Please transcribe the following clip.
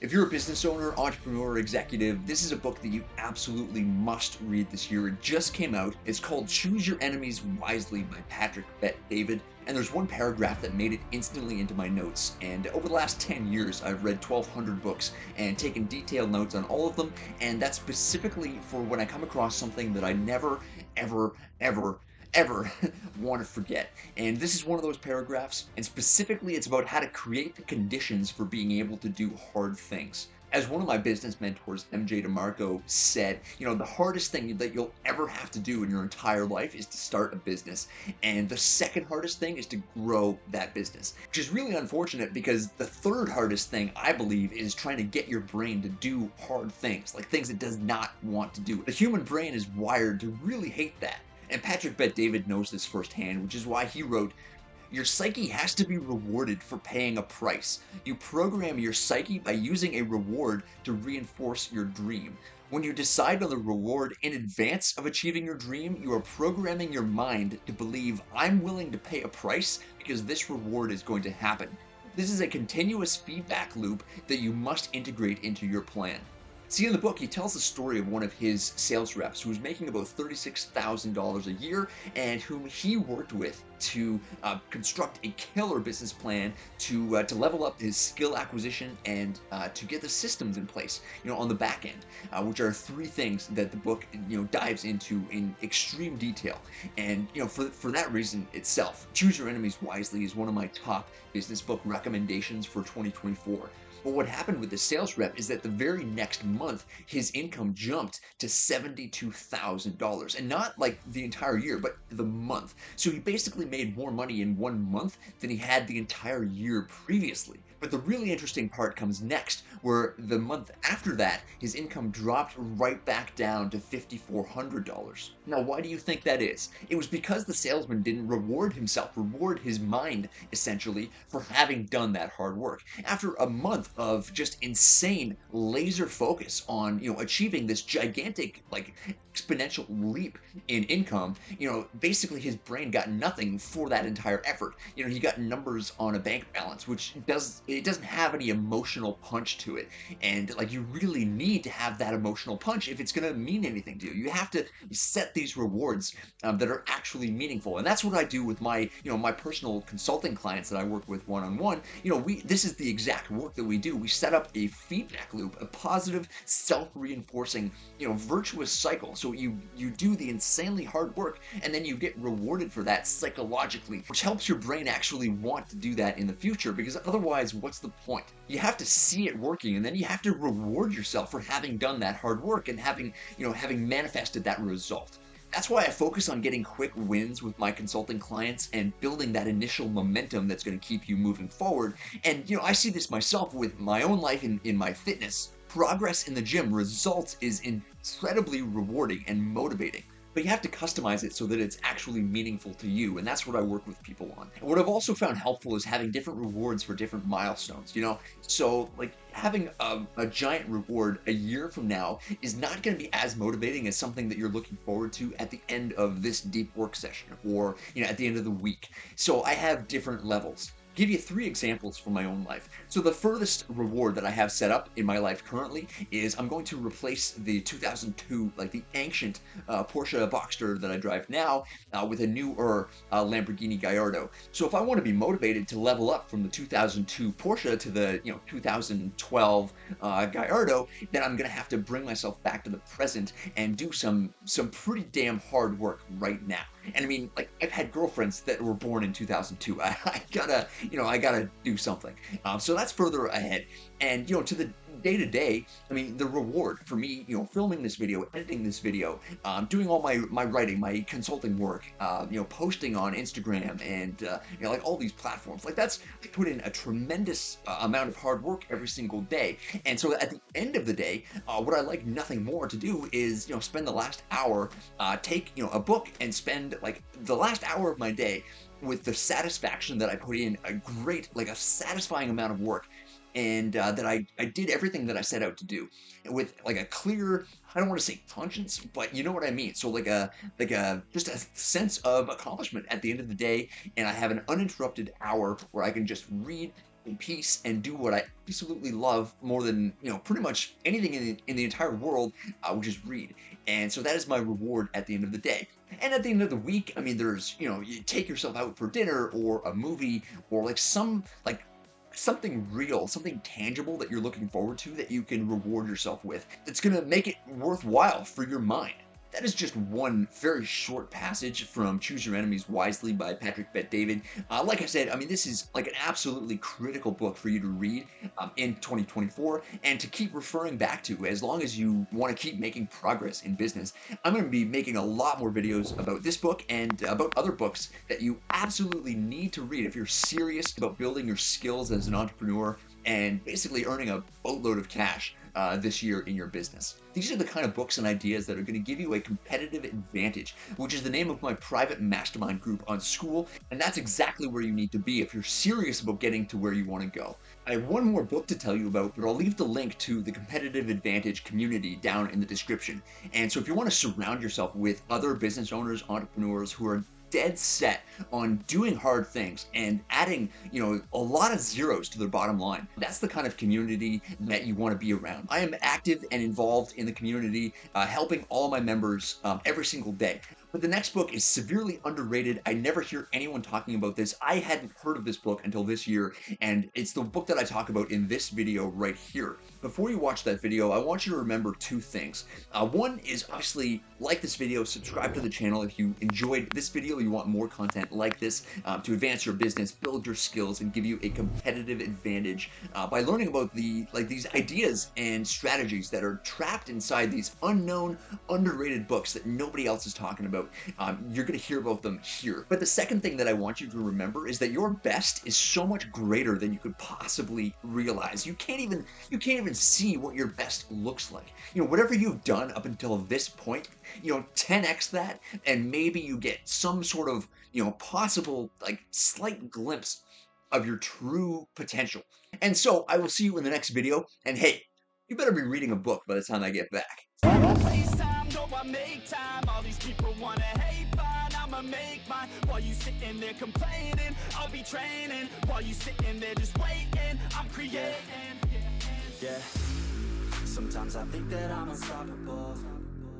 If you're a business owner, entrepreneur, executive, this is a book that you absolutely must read this year. It just came out. It's called Choose Your Enemies Wisely by Patrick Bet-David. And there's one paragraph that made it instantly into my notes. And over the last 10 years, I've read 1,200 books and taken detailed notes on all of them. And that's specifically for when I come across something that I never, ever, ever want to forget. And this is one of those paragraphs, and specifically it's about how to create the conditions for being able to do hard things. As one of my business mentors, MJ DeMarco, said, the hardest thing that you'll ever have to do in your entire life is to start a business. And the second hardest thing is to grow that business, which is really unfortunate because the third hardest thing, I believe, is trying to get your brain to do hard things, like things it does not want to do. The human brain is wired to really hate that. And Patrick Bet-David knows this firsthand, which is why he wrote, "Your psyche has to be rewarded for paying a price. You program your psyche by using a reward to reinforce your dream. When you decide on the reward in advance of achieving your dream, you are programming your mind to believe, I'm willing to pay a price because this reward is going to happen." This is a continuous feedback loop that you must integrate into your plan. See, in the book, he tells the story of one of his sales reps who was making about $36,000 a year and whom he worked with to construct a killer business plan to level up his skill acquisition and to get the systems in place, on the back end, which are three things that the book, dives into in extreme detail. And, for that reason itself, Choose Your Enemies Wisely is one of my top business book recommendations for 2024. But what happened with the sales rep is that the very next month, his income jumped to $72,000. And not like the entire year, but the month. So he basically made more money in 1 month than he had the entire year previously. But the really interesting part comes next, where the month after that, his income dropped right back down to $5,400. Now, why do you think that is? It was because the salesman didn't reward his mind, essentially, for having done that hard work. After a month of just insane laser focus on, achieving this gigantic, exponential leap in income, basically his brain got nothing for that entire effort. He got numbers on a bank balance, which doesn't have any emotional punch to it. And you really need to have that emotional punch if it's going to mean anything to you. You have to set these rewards that are actually meaningful. And that's what I do with my, my personal consulting clients that I work with one-on-one. This is the exact work that we do. We set up a feedback loop, a positive, self-reinforcing, virtuous cycle. So you do the insanely hard work and then you get rewarded for that psychologically, which helps your brain actually want to do that in the future, because otherwise, what's the point? You have to see it working, and then you have to reward yourself for having done that hard work and having manifested that result. That's why I focus on getting quick wins with my consulting clients and building that initial momentum that's going to keep you moving forward. And, I see this myself with my own life in my fitness. Progress in the gym results is incredibly rewarding and motivating. But you have to customize it so that it's actually meaningful to you, and that's what I work with people on. And what I've also found helpful is having different rewards for different milestones, So, having a giant reward a year from now is not going to be as motivating as something that you're looking forward to at the end of this deep work session or, at the end of the week. So I have different levels. Give you 3 examples from my own life. So the furthest reward that I have set up in my life currently is I'm going to replace the 2002, the ancient Porsche Boxster that I drive now with a newer Lamborghini Gallardo. So if I want to be motivated to level up from the 2002 Porsche to the 2012 Gallardo, then I'm going to have to bring myself back to the present and do some pretty damn hard work right now. And I mean, I've had girlfriends that were born in 2002. I gotta do something. So that's further ahead. And, to the day-to-day, I mean, the reward for me, filming this video, editing this video, doing all my writing, my consulting work, posting on Instagram and, all these platforms, I put in a tremendous amount of hard work every single day. And so at the end of the day, what I like nothing more to do is, spend the last hour, take, a book and spend, the last hour of my day with the satisfaction that I put in a satisfying amount of work, and that I did everything that I set out to do with a clear, I don't want to say conscience, but you know what I mean. So just a sense of accomplishment at the end of the day, and I have an uninterrupted hour where I can just read, in peace and do what I absolutely love more than, pretty much anything in the entire world, which is read. And so that is my reward at the end of the day. And at the end of the week, I mean, there's, you take yourself out for dinner or a movie or something real, something tangible that you're looking forward to that you can reward yourself with. That's going to make it worthwhile for your mind. That is just one very short passage from Choose Your Enemies Wisely by Patrick Bet-David. Like I said, I mean, this is like an absolutely critical book for you to read in 2024 and to keep referring back to as long as you want to keep making progress in business. I'm going to be making a lot more videos about this book and about other books that you absolutely need to read if you're serious about building your skills as an entrepreneur and basically earning a boatload of cash this year in your business. These are the kind of books and ideas that are going to give you a competitive advantage, which is the name of my private mastermind group on School, and that's exactly where you need to be if you're serious about getting to where you want to go. I have one more book to tell you about, but I'll leave the link to the Competitive Advantage community down in the description. And so if you want to surround yourself with other business owners, entrepreneurs who are dead set on doing hard things and adding, a lot of zeros to their bottom line. That's the kind of community that you want to be around. I am active and involved in the community, helping all my members every single day. But the next book is severely underrated. I never hear anyone talking about this. I hadn't heard of this book until this year, and it's the book that I talk about in this video right here. Before you watch that video, I want you to remember two things. One is obviously like this video, subscribe to the channel if you enjoyed this video, you want more content like this to advance your business, build your skills, and give you a competitive advantage by learning about these ideas and strategies that are trapped inside these unknown, underrated books that nobody else is talking about. You're going to hear about them here. But the second thing that I want you to remember is that your best is so much greater than you could possibly realize. You can't even see what your best looks like. Whatever you've done up until this point, 10x that, and maybe you get some sort of, possible, slight glimpse of your true potential. And so I will see you in the next video. And hey, you better be reading a book by the time I get back. I make time, all these people wanna hate, fine, I'ma make mine. While you sitting there complaining, I'll be training. While you sitting there just waiting, I'm creating. Yeah, sometimes I think that I'm unstoppable.